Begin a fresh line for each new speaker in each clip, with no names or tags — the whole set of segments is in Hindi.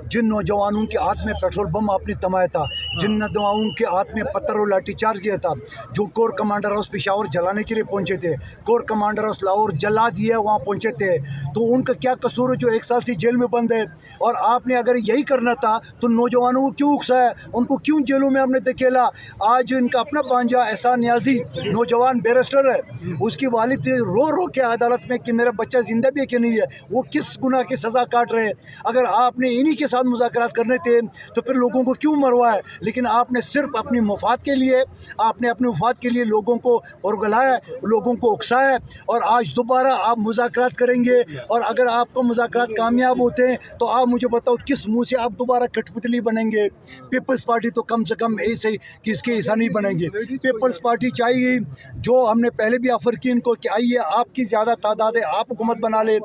जिन नौजवानों के हाथ में पेट्रोल बम आपने थमाया था, जिन नौजवानों के हाथ में पत्थर और लाठीचार्ज किया था, जो कोर कमांडर हाउस पेशावर जलाने के लिए पहुंचे थे, कोर कमांडर हाउस लाहौर जला दिया वहाँ पहुंचे थे, तो उनका क्या कसूर है जो 1 साल से जेल में बंद है? और आपने अगर यही करना था तो नौजवानों को क्यों उकसाया, उनको क्यों जेलों में आपने धकेला? आज इनका अपना भांजा एहसान नियाजी नौजवान बैरिस्टर है, उसकी वालिद रो रो के अदालत में कि मेरा बच्चा जिंदा भी है कि नहीं है, वो किस गुनाह की सज़ा काट रहे हैं। अगर आपने इन्हीं के साथ मुज़ाकरात करने थे तो फिर लोगों को क्यों मरवाया? लेकिन आपने सिर्फ अपनी मुफाद के लिए, आपने अपने मुफाद के लिए लोगों को उरगलाया, लोगों को उकसाया, और आज दोबारा आप मुज़ाकरात करेंगे। और अगर आपको मुज़ाकरात कामयाब होते हैं तो आप मुझे बताओ किस मुँह से आप दोबारा कठपुतली बनेंगे? पीपल्स पार्टी तो कम से कम ऐसे किसके हिस्सा नहीं बनेंगे। पीपल्स पार्टी चाहिए, जो हमने पहले भी ऑफ़र की इनको कि आइए आपकी ज़्यादा तादाद है, आप हुकूमत बना ले,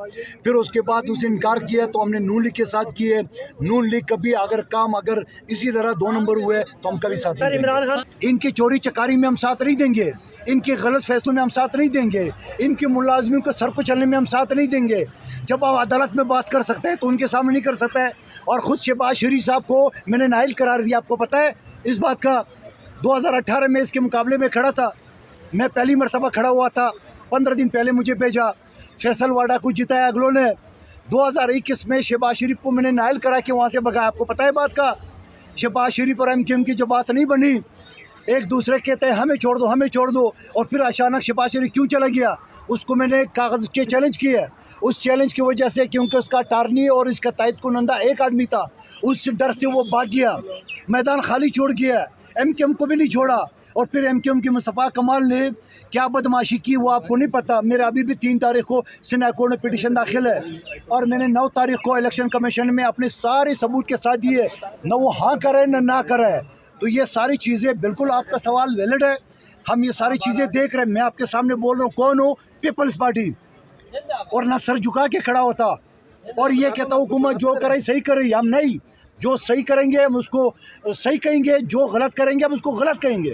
फिर उसके बाद उसने इनकार किया तो हमने नून लीग के साथ किए। नून लीग कभी अगर इसी तरह 2 नंबर हुए तो हम कभी साथ नहीं देंगे। इनकी चोरी चकारी में हम साथ नहीं देंगे, इनके गलत फैसलों में हम साथ नहीं देंगे, इनके मुलाजमियों को सर को चलने में हम साथ नहीं देंगे। जब आप अदालत में बात कर सकते हैं तो उनके सामने नहीं कर सकता है। और ख़ुद शहबाज शरीफ साहब को मैंने नाइल करार दिया, आपको पता है इस बात का। 2018 में इसके मुकाबले में खड़ा था, मैं पहली मरतबा खड़ा हुआ था, 15 दिन पहले मुझे भेजा, फैसल वाडा को जिताया अगलों ने। 2021 में शहबाज शरीफ को मैंने नाइल करा के वहाँ से भगाया, आपको पता है बात का। शहबाज शरीफ और MQM की जो बात नहीं बनी, एक दूसरे कहते हैं हमें छोड़ दो, हमें छोड़ दो, और फिर अचानक शहबाज शरीफ क्यों चला गया, उसको मैंने कागज़ के चैलेंज किया। उस चैलेंज की वजह से क्योंकि उसका टारनी और इसका तायद कुनंदा एक आदमी था, उस डर से वो भाग गया, मैदान खाली छोड़ गया, MQM को भी नहीं छोड़ा। और फिर MQM की मुस्तफ़ा कमाल ने क्या बदमाशी की वो आपको नहीं पता। मेरा अभी भी 3 तारीख को सिनेट कोर्ट में पिटीशन दाखिल है, और मैंने 9 तारीख को इलेक्शन कमीशन में अपने सारे सबूत के साथ दिए, न वो हाँ करे न ना करे। तो ये सारी चीज़ें, बिल्कुल आपका सवाल वैलिड है, हम ये सारी चीज़ें देख रहे हैं। मैं आपके सामने बोल रहा हूँ कौन हो, पीपल्स पार्टी, और ना सर झुका के खड़ा होता और ये कहता हुकूमत जो करे सही करे। हम नहीं, जो सही करेंगे हम उसको सही कहेंगे, जो गलत करेंगे हम उसको गलत कहेंगे।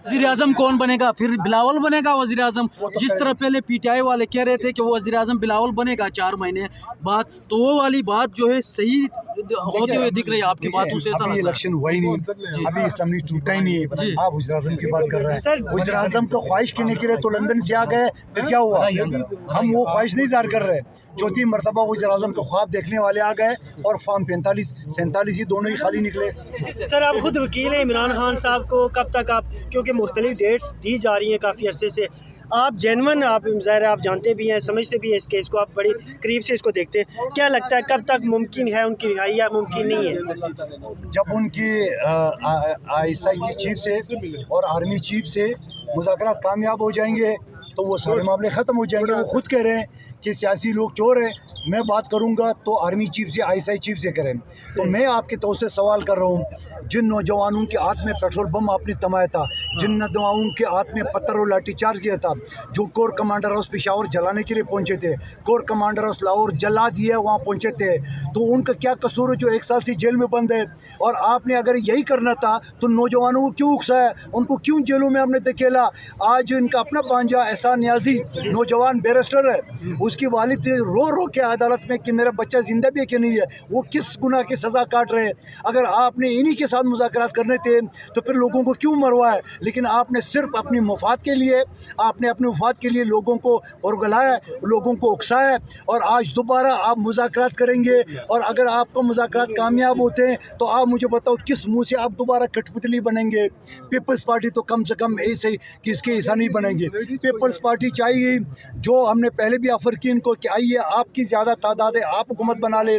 वज़ीर-ए-आज़म कौन बनेगा? फिर बिलावल बनेगा वज़ीर-ए-आज़म? जिस तरह पहले PTI वाले कह रहे थे कि वो वज़ीर-ए-आज़म बिलावल बनेगा 4 महीने बाद, तो वो वाली बात जो है सही होते हुए दिख रही है आपकी बातों से।
अभी इलेक्शन हुआ ही नहीं, अभी इस्लामी टूटा ही नहीं है, आप वज़ीर-ए-आज़म की बात कर रहे हैं। वज़ीर-ए-आज़म को ख्वाहिश करने के लिए तो लंदन से आ गए, फिर क्या हुआ? हम वो ख्वाहिश नहीं ज़ाहिर कर रहे। 4थी मरतबा वज़ीर-ए-आज़म को ख्वाब देखने वाले आ गए और फॉर्म 45 47 ही दोनों ही खाली निकले।
सर आप खुद वकील हैं, इमरान खान साहब को कब तक आप, क्योंकि मुख्तलिफ डेट्स दी जा रही हैं काफ़ी अरसे से, आप जेन्युइन, आप ज़ाहिर आप जानते भी हैं, समझते भी हैं इस केस को, आप बड़ी करीब से इसको देखते हैं, क्या लगता है कब तक मुमकिन है उनकी रिहाई या मुमकिन नहीं है?
जब उनकी ISI की चीफ से और आर्मी चीफ से मुज़ाकरात कामयाब हो जाएंगे तो वो सारे मामले ख़त्म हो जाएंगे। वो खुद कह रहे हैं कि सियासी लोग चोर हैं, मैं बात करूंगा तो आर्मी चीफ से ISI चीफ से करें। तो मैं आपके तौर से सवाल कर रहा हूं, जिन नौजवानों के हाथ में पेट्रोल बम आपने थमाया था, जिन नौजवानों के हाथ में पत्थर और लाठीचार्ज किया था, जो कोर कमांडर हाउस पेशावर जलाने के लिए पहुंचे थे, कोर कमांडर हाउस लाहौर जला दिया वहाँ पहुंचे थे, तो उनका क्या कसूर है जो 1 साल से जेल में बंद है? और आपने अगर यही करना था तो नौजवानों को क्यों उकसाया, उनको क्यों जेलों में आपने धकेला? आज इनका अपना भांजा एहसान नियाजी नौजवान बैरिस्टर है, उसकी वालिद रो रो के अदालत में कि मेरा बच्चा जिंदा भी है कि नहीं है, वो किस गुनाह की सज़ा काट रहे हैं। अगर आपने इन्हीं के साथ मुज़ाकरात करने थे तो फिर लोगों को क्यों मरवाया? लेकिन आपने सिर्फ अपनी मुफाद के लिए, आपने अपने मुफाद के लिए लोगों को उरगलाया, लोगों को उकसाया, और आज दोबारा आप मुज़ाकरात करेंगे। और अगर आपको मुज़ाकरात कामयाब होते हैं तो आप मुझे बताओ किस मुँह से आप दोबारा कठपुतली बनेंगे? पीपल्स पार्टी तो कम से कम ऐसे किसके हिस्सा नहीं बनेंगे। पीपल्स पार्टी चाहिए, जो हमने पहले भी ऑफ़र की इनको कि आइए आपकी ज़्यादा तादाद है, आप हुकूमत बना ले,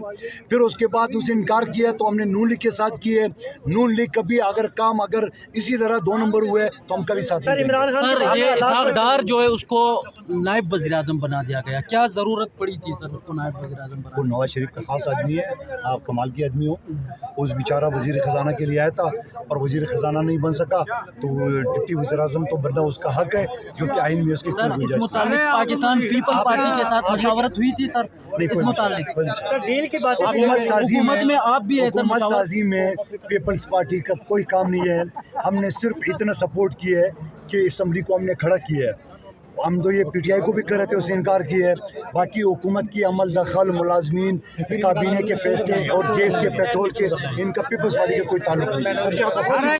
फिर उसके बाद उसने इनकार किया तो हमने नून लीग के साथ किए। नून लीग कभी अगर इसी तरह 2 नंबर हुए तो हम कभी साथ नहीं देंगे।
इमरान खान
सर ये इसहाक डार जो है उसको नायब वज़ीर-ए-आज़म बना दिया गया, क्या ज़रूरत पड़ी थी सर उसको नायब वज़ीर-ए-आज़म
वो
बनाने?
नवाज शरीफ का ख़ास आदमी है, आप कमाल की आदमी हो। उस बेचारा वज़ीर ख़जाना के लिए आया था और वज़ीर ख़जाना नहीं बन सका तो डिप्टी वज़ीर-ए-आज़म तो बनना उसका हक है, जो कि आइन में उसकी
सर इस मुतालिक पाकिस्तान पीपल पार्टी के साथ मशावरत हुई थी सर इस मुतालिक?
सर डील की बात
हुकूमत में आप भी ऐसा
हुकूमत साजी में पीपल्स पार्टी का कोई काम नहीं है। हमने सिर्फ इतना सपोर्ट किया है कि असम्बली को हमने खड़ा किया है। हम तो ये PTI को भी कर रहे थे, उसने इनकार किया है। बाकी हुकूमत की अमल दखल, मुलाजमीन, काबीने के फैसले और गैस के, पेट्रोल के, इनका पीपल्स पार्टी का कोई ताल्लुक नहीं है।